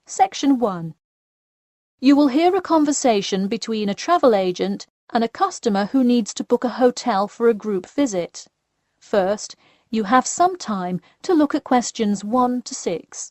Section 1. You will hear a conversation between a travel agent and a customer who needs to book a hotel for a group visit. First, you have some time to look at questions 1 to 6.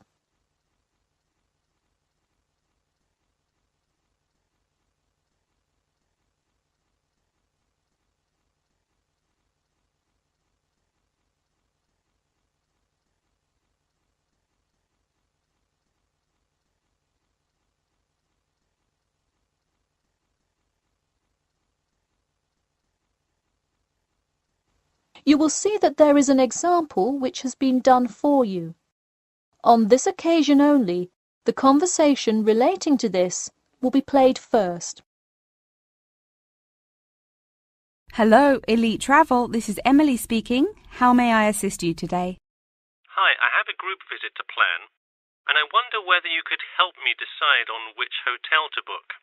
You will see that there is an example which has been done for you. On this occasion only, the conversation relating to this will be played first. Hello, Elite Travel. This is Emily speaking. How may I assist you today? Hi, I have a group visit to plan, and I wonder whether you could help me decide on which hotel to book.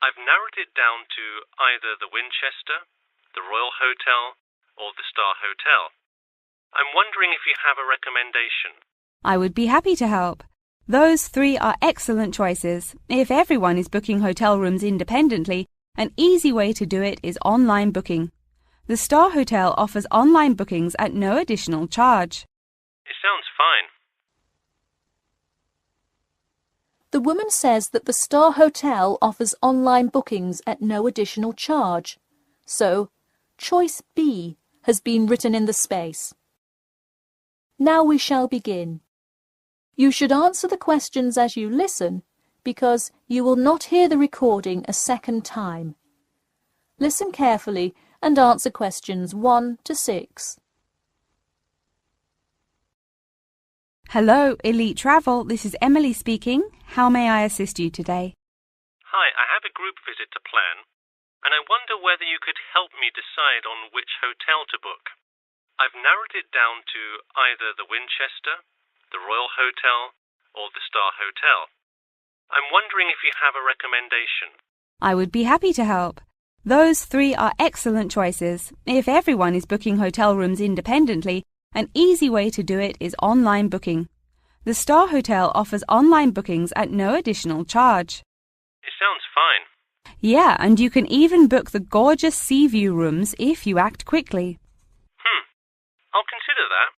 I've narrowed it down to either the Winchester, the Royal Hotel, or the Star Hotel. I'm wondering if you have a recommendation. I would be happy to help. Those 3 are excellent choices. If everyone is booking hotel rooms independently, an easy way to do it is online booking. The Star Hotel offers online bookings at no additional charge. It sounds fine. The woman says that the Star Hotel offers online bookings at no additional charge. So, choice B has been written in the space. Now we shall begin. You should answer the questions as you listen, because you will not hear the recording a second time. Listen carefully and answer questions 1 to 6. Hello, Elite Travel. This is Emily speaking. How may I assist you today? Hi, I have a group visit to plan, and I wonder whether you could help me decide on which hotel to book. I've narrowed it down to either the Winchester, the Royal Hotel, or the Star Hotel. I'm wondering if you have a recommendation. I would be happy to help. Those 3 are excellent choices. If everyone is booking hotel rooms independently, an easy way to do it is online booking. The Star Hotel offers online bookings at no additional charge. It sounds fine. Yeah, and you can even book the gorgeous sea view rooms if you act quickly. I'll consider that.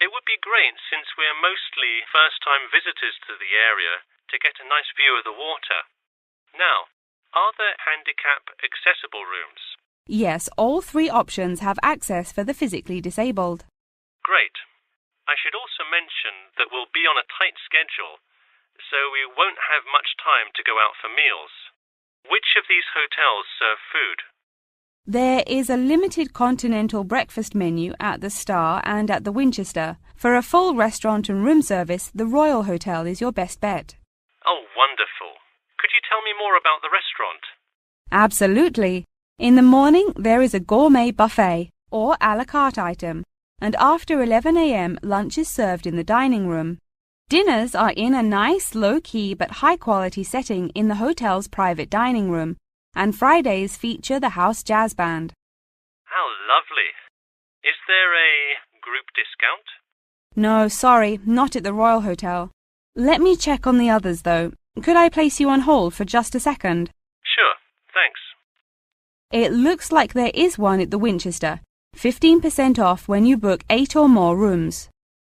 It would be great since we're mostly first-time visitors to the area to get a nice view of the water. Now, are there handicap-accessible rooms? Yes, all 3 options have access for the physically disabled. Great. I should also mention that we'll be on a tight schedule, so we won't have much time to go out for meals. Which of these hotels serve food? There is a limited continental breakfast menu at the Star and at the Winchester. For a full restaurant and room service, the Royal Hotel is your best bet. Oh, wonderful. Could you tell me more about the restaurant? Absolutely. In the morning, there is a gourmet buffet or a la carte item, and after 11 a.m., lunch is served in the dining room. Dinners are in a nice, low-key but high-quality setting in the hotel's private dining room, and Fridays feature the house jazz band. How lovely. Is there a group discount? No, sorry, not at the Royal Hotel. Let me check on the others, though. Could I place you on hold for just a second? Sure, thanks. It looks like there is one at the Winchester. 15% off when you book 8 or more rooms.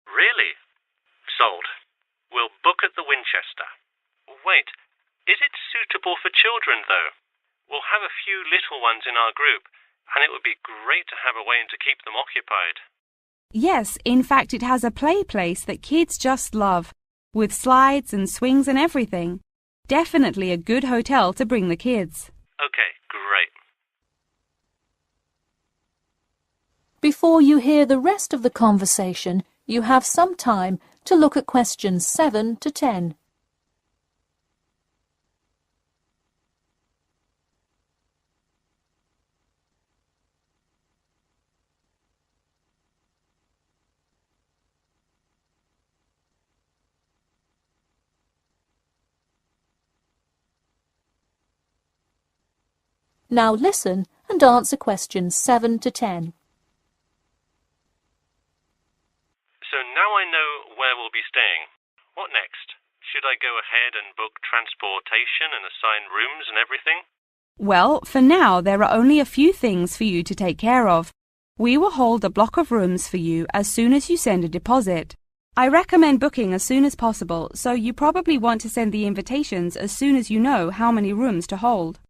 Really? Sold. We'll book at the Winchester. Wait, is it suitable for children, though? We'll have a few little ones in our group, and it would be great to have a way to keep them occupied. Yes, in fact it has a play place that kids just love, with slides and swings and everything. Definitely a good hotel to bring the kids. Okay, great. Before you hear the rest of the conversation, you have some time to look at questions 7 to 10. Now listen and answer questions 7 to 10. So now I know where we'll be staying. What next? Should I go ahead and book transportation and assign rooms and everything? Well, for now, there are only a few things for you to take care of. We will hold a block of rooms for you as soon as you send a deposit. I recommend booking as soon as possible, so you probably want to send the invitations as soon as you know how many rooms to hold.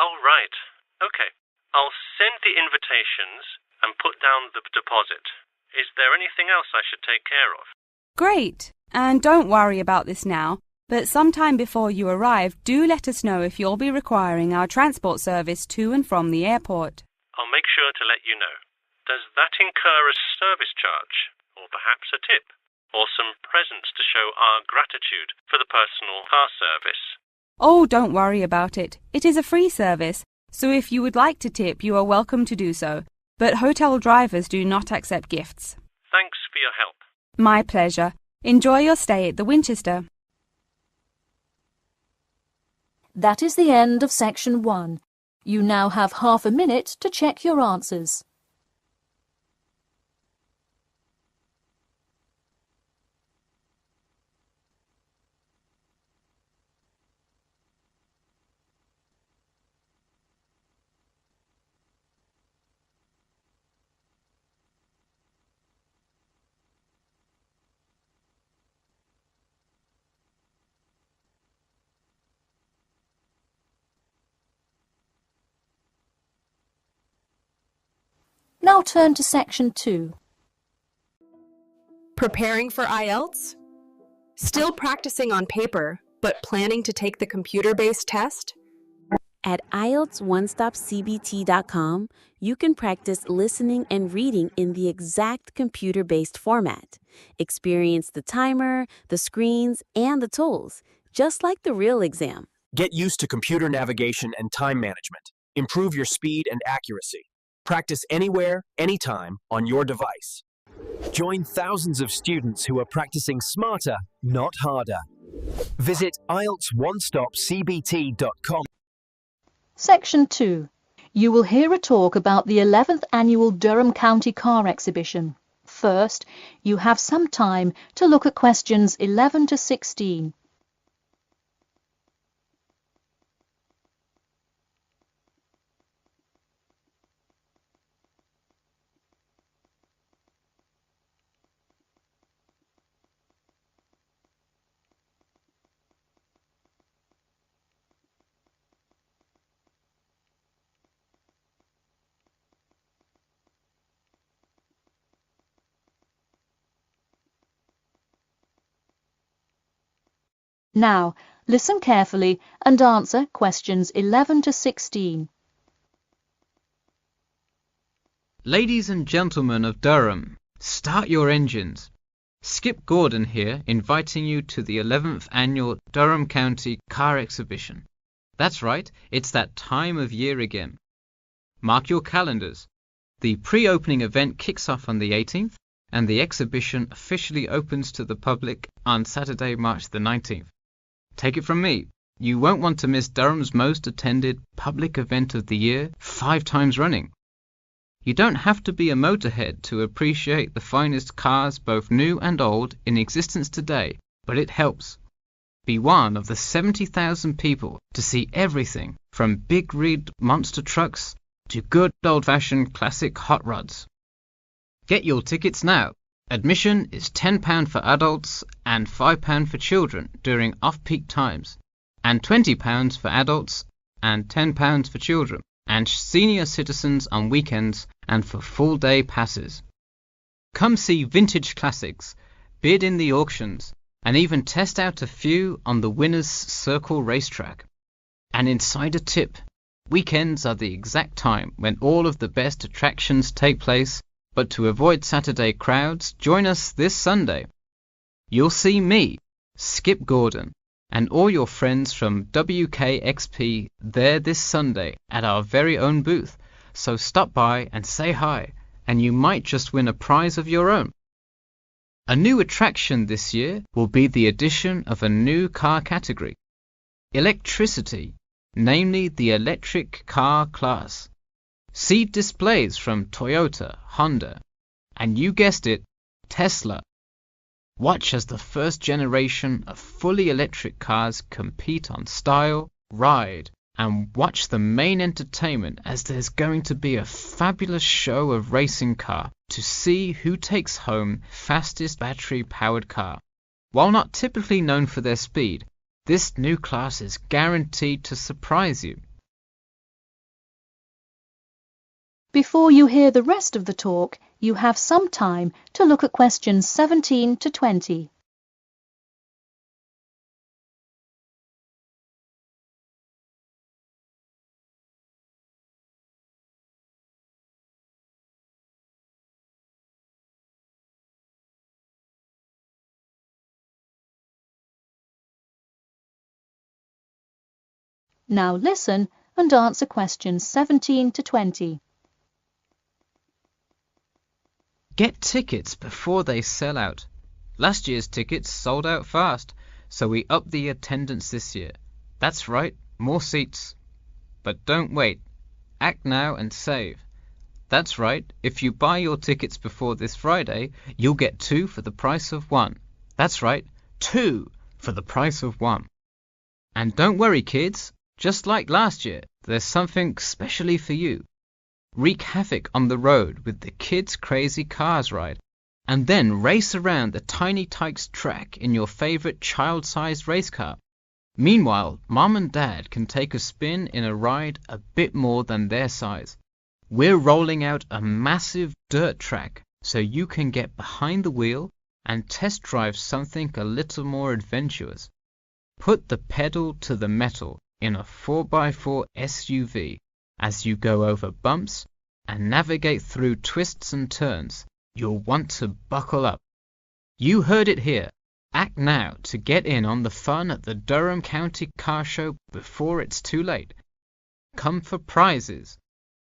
Oh, right. Okay. I'll send the invitations and put down the deposit. Is there anything else I should take care of? Great. And don't worry about this now, but sometime before you arrive, do let us know if you'll be requiring our transport service to and from the airport. I'll make sure to let you know. Does that incur a service charge, or perhaps a tip, or some presents to show our gratitude for the personal car service? Oh, don't worry about it. It is a free service, so if you would like to tip, you are welcome to do so. But hotel drivers do not accept gifts. Thanks for your help. My pleasure. Enjoy your stay at the Winchester. That is the end of section 1. You now have half a minute to check your answers. Now turn to section 2. Preparing for IELTS? Still practicing on paper, but planning to take the computer-based test? At IELTS1stopcbt.com, you can practice listening and reading in the exact computer-based format. Experience the timer, the screens, and the tools, just like the real exam. Get used to computer navigation and time management. Improve your speed and accuracy. Practice anywhere, anytime, on your device. Join thousands of students who are practicing smarter, not harder. Visit IELTS1stopcbt.com. Section 2. You will hear a talk about the 11th Annual Durham County Car Exhibition. First, you have some time to look at questions 11 to 16. Now, listen carefully and answer questions 11 to 16. Ladies and gentlemen of Durham, start your engines. Skip Gordon here, inviting you to the 11th Annual Durham County Car Exhibition. That's right, it's that time of year again. Mark your calendars. The pre-opening event kicks off on the 18th, and the exhibition officially opens to the public on Saturday, March the 19th. Take it from me, you won't want to miss Durham's most attended public event of the year 5 times running. You don't have to be a motorhead to appreciate the finest cars, both new and old, in existence today, but it helps. Be one of the 70,000 people to see everything from big rig monster trucks to good old-fashioned classic hot rods. Get your tickets now. Admission is £10 for adults and £5 for children during off-peak times, and £20 for adults and £10 for children, and senior citizens on weekends and for full-day passes. Come see vintage classics, bid in the auctions, and even test out a few on the Winners' Circle racetrack. An insider tip: weekends are the exact time when all of the best attractions take place. But to avoid Saturday crowds, join us this Sunday. You'll see me, Skip Gordon, and all your friends from WKXP there this Sunday at our very own booth, so stop by and say hi, and you might just win a prize of your own. A new attraction this year will be the addition of a new car category, electricity, namely the electric car class. See displays from Toyota, Honda, and you guessed it, Tesla. Watch as the first generation of fully electric cars compete on style, ride, and watch the main entertainment as there's going to be a fabulous show of racing car to see who takes home fastest battery-powered car. While not typically known for their speed, this new class is guaranteed to surprise you. Before you hear the rest of the talk, you have some time to look at questions 17 to 20. Now listen and answer questions 17 to 20. Get tickets before they sell out. Last year's tickets sold out fast, so we upped the attendance this year. That's right, more seats. But don't wait. Act now and save. That's right, if you buy your tickets before this Friday, you'll get 2 for the price of 1. That's right, 2 for the price of 1. And don't worry, kids. Just like last year, there's something specially for you. Wreak havoc on the road with the Kids Crazy Cars ride, and then race around the Tiny Tykes track in your favorite child-sized race car. Meanwhile, Mom and Dad can take a spin in a ride a bit more than their size. We're rolling out a massive dirt track so you can get behind the wheel and test drive something a little more adventurous. Put the pedal to the metal in a 4x4 SUV as you go over bumps and navigate through twists and turns. You'll want to buckle up. You heard it here. Act now to get in on the fun at the Durham County Car Show before it's too late. Come for prizes,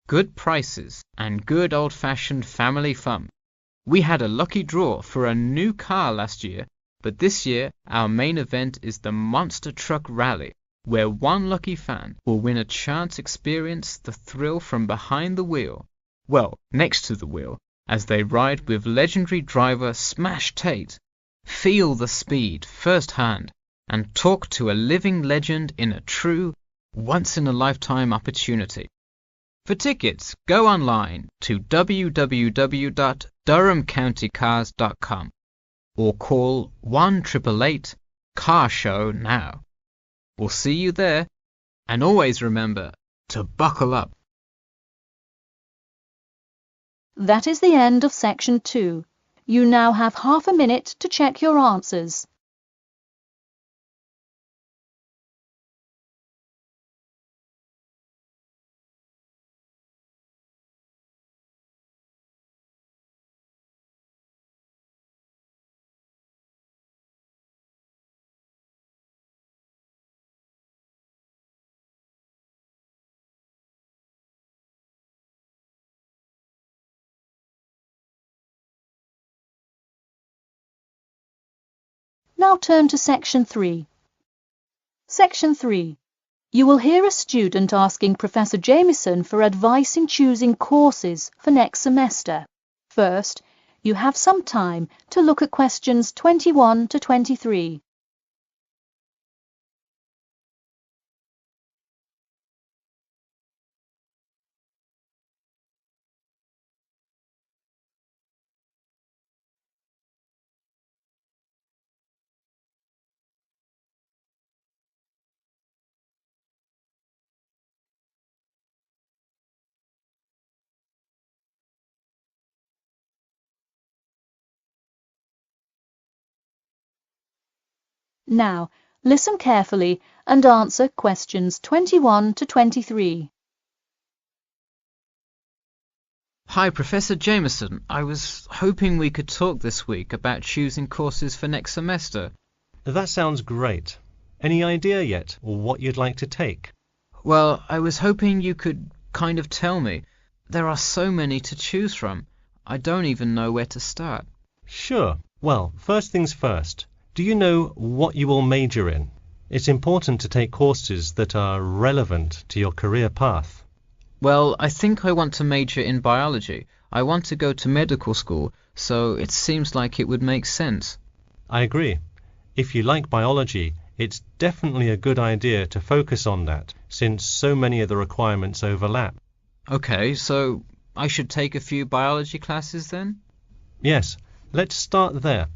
good prices, and good old-fashioned family fun. We had a lucky draw for a new car last year, but this year our main event is the Monster Truck Rally, where one lucky fan will win a chance to experience the thrill from behind the wheel, well, next to the wheel, as they ride with legendary driver Smash Tate. Feel the speed firsthand and talk to a living legend in a true, once-in-a-lifetime opportunity. For tickets, go online to www.durhamcountycars.com or call 1-888-CAR-SHOW now. We'll see you there, and always remember to buckle up. That is the end of section 2. You now have half a minute to check your answers. Now turn to section 3. Section 3. You will hear a student asking Professor Jameson for advice in choosing courses for next semester. First, you have some time to look at questions 21 to 23. Now, listen carefully and answer questions 21 to 23. Hi, Professor Jameson. I was hoping we could talk this week about choosing courses for next semester. That sounds great. Any idea yet, or what you'd like to take? Well, I was hoping you could kind of tell me. There are so many to choose from. I don't even know where to start. Sure. Well, first things first. Do you know what you will major in? It's important to take courses that are relevant to your career path. Well, I think I want to major in biology. I want to go to medical school, so it seems like it would make sense. I agree. If you like biology, it's definitely a good idea to focus on that, since so many of the requirements overlap. Okay, so I should take a few biology classes then? Yes, let's start there.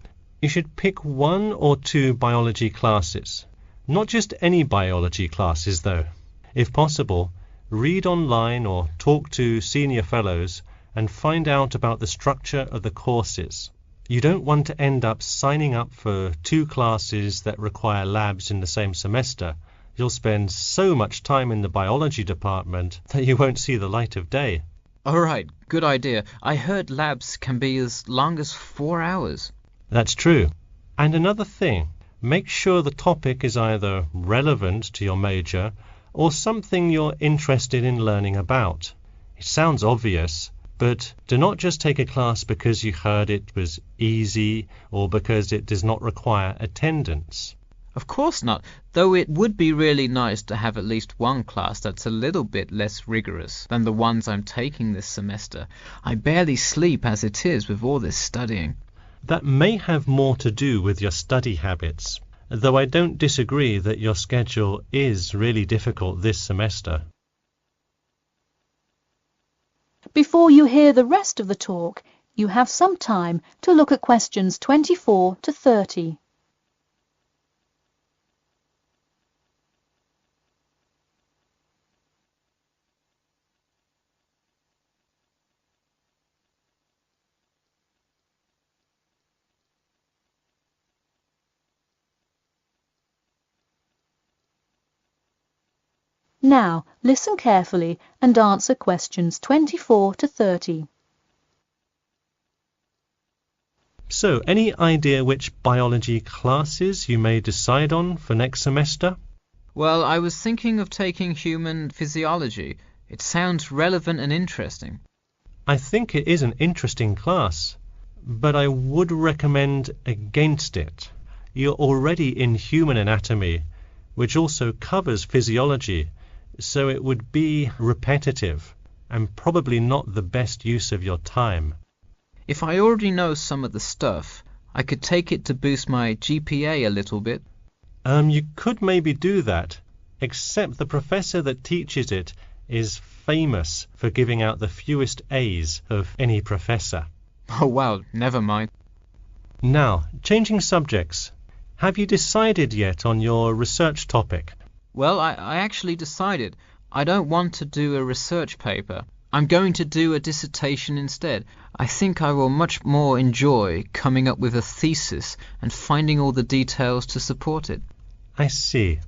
You should pick 1 or 2 biology classes. Not just any biology classes, though. If possible, read online or talk to senior fellows and find out about the structure of the courses. You don't want to end up signing up for 2 classes that require labs in the same semester. You'll spend so much time in the biology department that you won't see the light of day. All right, good idea. I heard labs can be as long as 4 hours. That's true. And another thing, make sure the topic is either relevant to your major or something you're interested in learning about. It sounds obvious, but do not just take a class because you heard it was easy or because it does not require attendance. Of course not, though it would be really nice to have at least one class that's a little bit less rigorous than the ones I'm taking this semester. I barely sleep as it is with all this studying. That may have more to do with your study habits, though I don't disagree that your schedule is really difficult this semester. Before you hear the rest of the talk, you have some time to look at questions 24 to 30. Now, listen carefully and answer questions 24 to 30. So, any idea which biology classes you may decide on for next semester? Well, I was thinking of taking human physiology. It sounds relevant and interesting. I think it is an interesting class, but I would recommend against it. You're already in human anatomy, which also covers physiology, so it would be repetitive and probably not the best use of your time. If I already know some of the stuff, I could take it to boost my GPA a little bit. You could maybe do that, except the professor that teaches it is famous for giving out the fewest A's of any professor. Oh well, never mind. Now, changing subjects. Have you decided yet on your research topic? Well, I actually decided. I don't want to do a research paper. I'm going to do a dissertation instead. I think I will much more enjoy coming up with a thesis and finding all the details to support it. I see.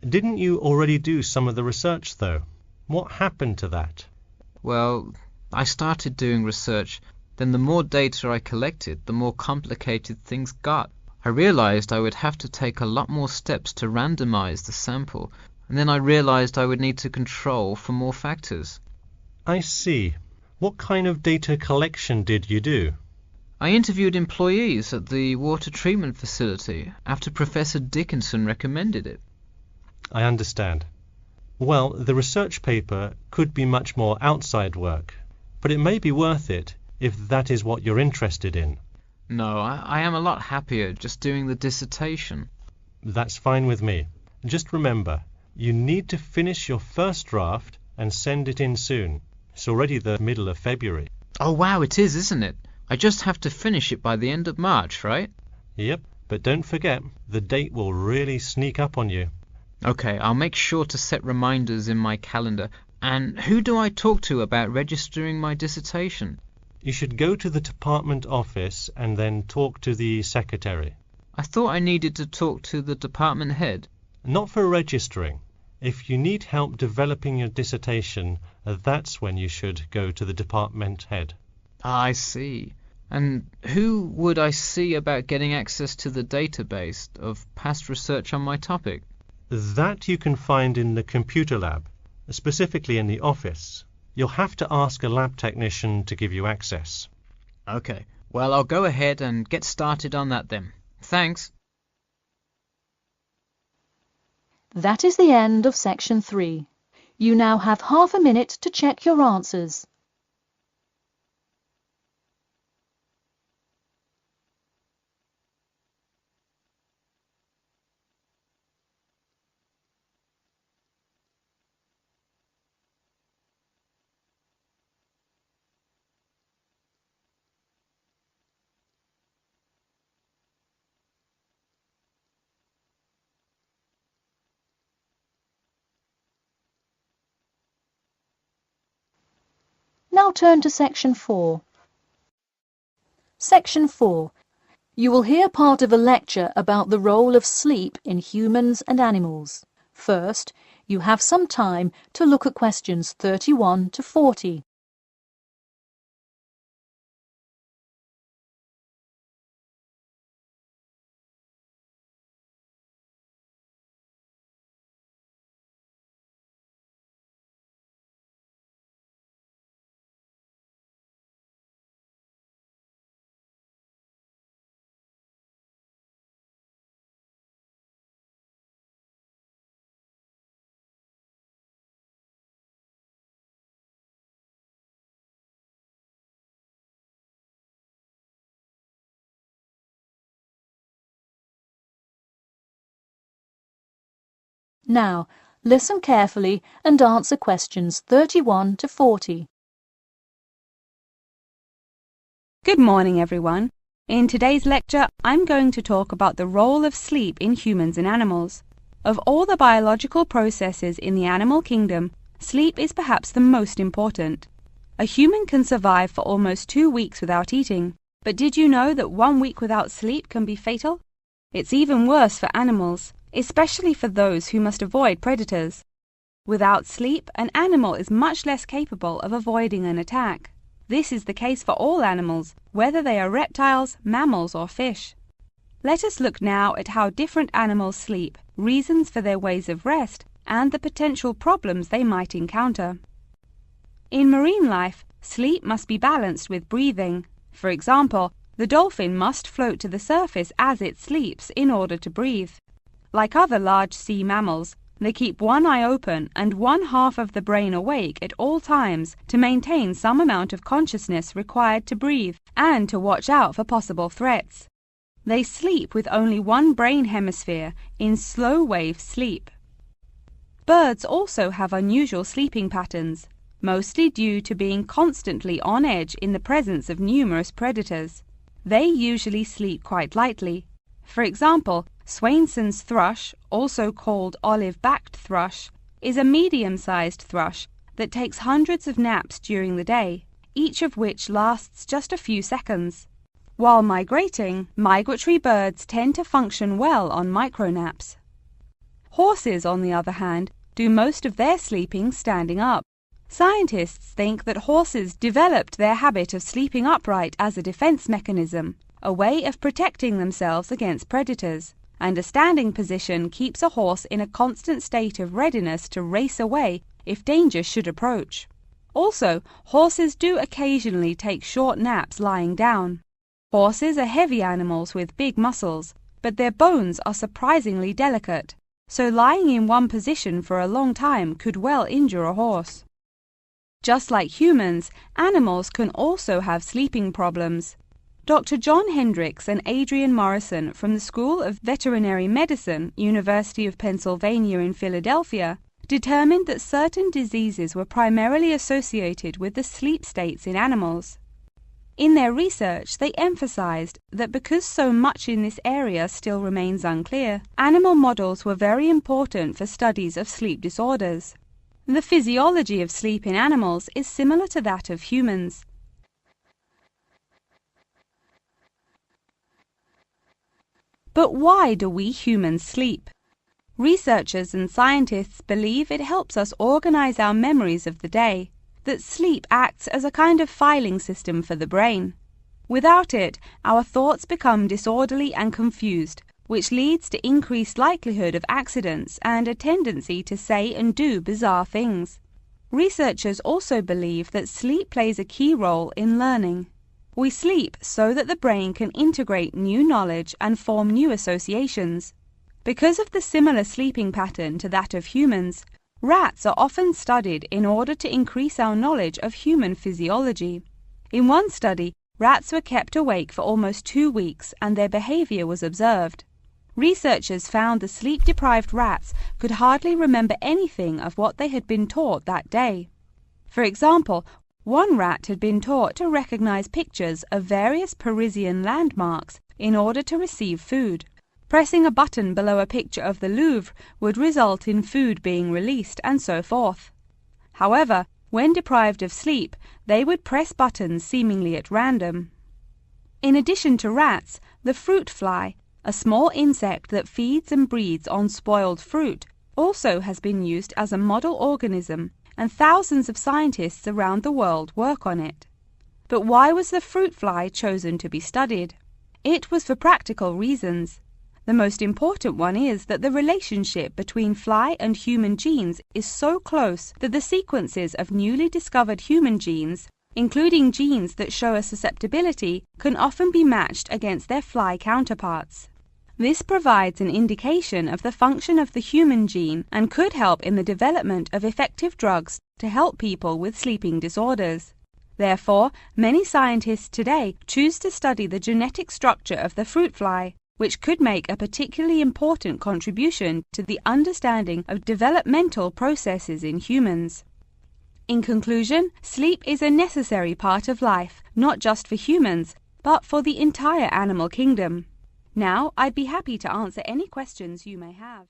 Didn't you already do some of the research, though? What happened to that? Well, I started doing research. Then the more data I collected, the more complicated things got. I realized I would have to take a lot more steps to randomize the sample, and then I realized I would need to control for more factors. I see. What kind of data collection did you do? I interviewed employees at the water treatment facility after Professor Dickinson recommended it. I understand. Well, the research paper could be much more outside work, but it may be worth it if that is what you're interested in. No, I am a lot happier just doing the dissertation. That's fine with me. Just remember, you need to finish your first draft and send it in soon. It's already the middle of February. Oh wow, it is, isn't it? I just have to finish it by the end of March, right? Yep, but don't forget, the date will really sneak up on you. Okay, I'll make sure to set reminders in my calendar. And who do I talk to about registering my dissertation? You should go to the department office and then talk to the secretary. I thought I needed to talk to the department head. Not for registering. If you need help developing your dissertation, that's when you should go to the department head. I see. And who would I see about getting access to the database of past research on my topic? That you can find in the computer lab, specifically in the office. You'll have to ask a lab technician to give you access. Okay, well, I'll go ahead and get started on that then. Thanks. That is the end of section 3. You now have half a minute to check your answers. Now turn to Section 4. Section 4. You will hear part of a lecture about the role of sleep in humans and animals. First, you have some time to look at questions 31 to 40. Now, listen carefully and answer questions 31 to 40. Good morning, everyone. In today's lecture, I'm going to talk about the role of sleep in humans and animals. Of all the biological processes in the animal kingdom, sleep is perhaps the most important. A human can survive for almost 2 weeks without eating, but did you know that 1 week without sleep can be fatal? It's even worse for animals, especially for those who must avoid predators. Without sleep, an animal is much less capable of avoiding an attack. This is the case for all animals, whether they are reptiles, mammals, or fish. Let us look now at how different animals sleep, reasons for their ways of rest, and the potential problems they might encounter. In marine life, sleep must be balanced with breathing. For example, the dolphin must float to the surface as it sleeps in order to breathe. Like other large sea mammals, they keep one eye open and one half of the brain awake at all times to maintain some amount of consciousness required to breathe and to watch out for possible threats. They sleep with only one brain hemisphere in slow wave sleep. Birds also have unusual sleeping patterns, mostly due to being constantly on edge in the presence of numerous predators. They usually sleep quite lightly. For example, Swainson's thrush, also called olive-backed thrush, is a medium-sized thrush that takes hundreds of naps during the day, each of which lasts just a few seconds. While migrating, migratory birds tend to function well on micronaps. Horses, on the other hand, do most of their sleeping standing up. Scientists think that horses developed their habit of sleeping upright as a defense mechanism, a way of protecting themselves against predators, and a standing position keeps a horse in a constant state of readiness to race away if danger should approach. Also, horses do occasionally take short naps lying down. Horses are heavy animals with big muscles, but their bones are surprisingly delicate, so lying in one position for a long time could well injure a horse. Just like humans, animals can also have sleeping problems. Dr. John Hendricks and Adrian Morrison from the School of Veterinary Medicine, University of Pennsylvania in Philadelphia, determined that certain diseases were primarily associated with the sleep states in animals. In their research, they emphasized that because so much in this area still remains unclear, animal models were very important for studies of sleep disorders. The physiology of sleep in animals is similar to that of humans. But why do we humans sleep? Researchers and scientists believe it helps us organize our memories of the day, that sleep acts as a kind of filing system for the brain. Without it, our thoughts become disorderly and confused, which leads to increased likelihood of accidents and a tendency to say and do bizarre things. Researchers also believe that sleep plays a key role in learning. We sleep so that the brain can integrate new knowledge and form new associations. Because of the similar sleeping pattern to that of humans, rats are often studied in order to increase our knowledge of human physiology. In one study, rats were kept awake for almost 2 weeks and their behavior was observed. Researchers found the sleep-deprived rats could hardly remember anything of what they had been taught that day. For example, one rat had been taught to recognize pictures of various Parisian landmarks in order to receive food. Pressing a button below a picture of the Louvre would result in food being released, and so forth. However, When deprived of sleep, they would press buttons seemingly at random. In addition to rats, the fruit fly, a small insect that feeds and breeds on spoiled fruit, also has been used as a model organism, and thousands of scientists around the world work on it. But why was the fruit fly chosen to be studied? It was for practical reasons. The most important one is that the relationship between fly and human genes is so close that the sequences of newly discovered human genes, including genes that show a susceptibility, can often be matched against their fly counterparts. This provides an indication of the function of the human gene and could help in the development of effective drugs to help people with sleeping disorders. Therefore, many scientists today choose to study the genetic structure of the fruit fly, which could make a particularly important contribution to the understanding of developmental processes in humans. In conclusion, sleep is a necessary part of life, not just for humans, but for the entire animal kingdom. Now, I'd be happy to answer any questions you may have.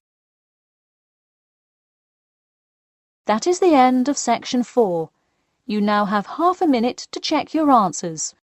That is the end of section 4. You now have half a minute to check your answers.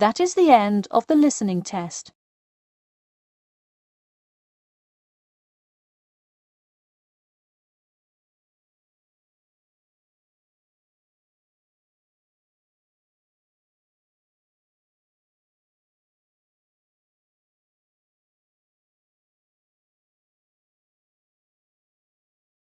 That is the end of the listening test.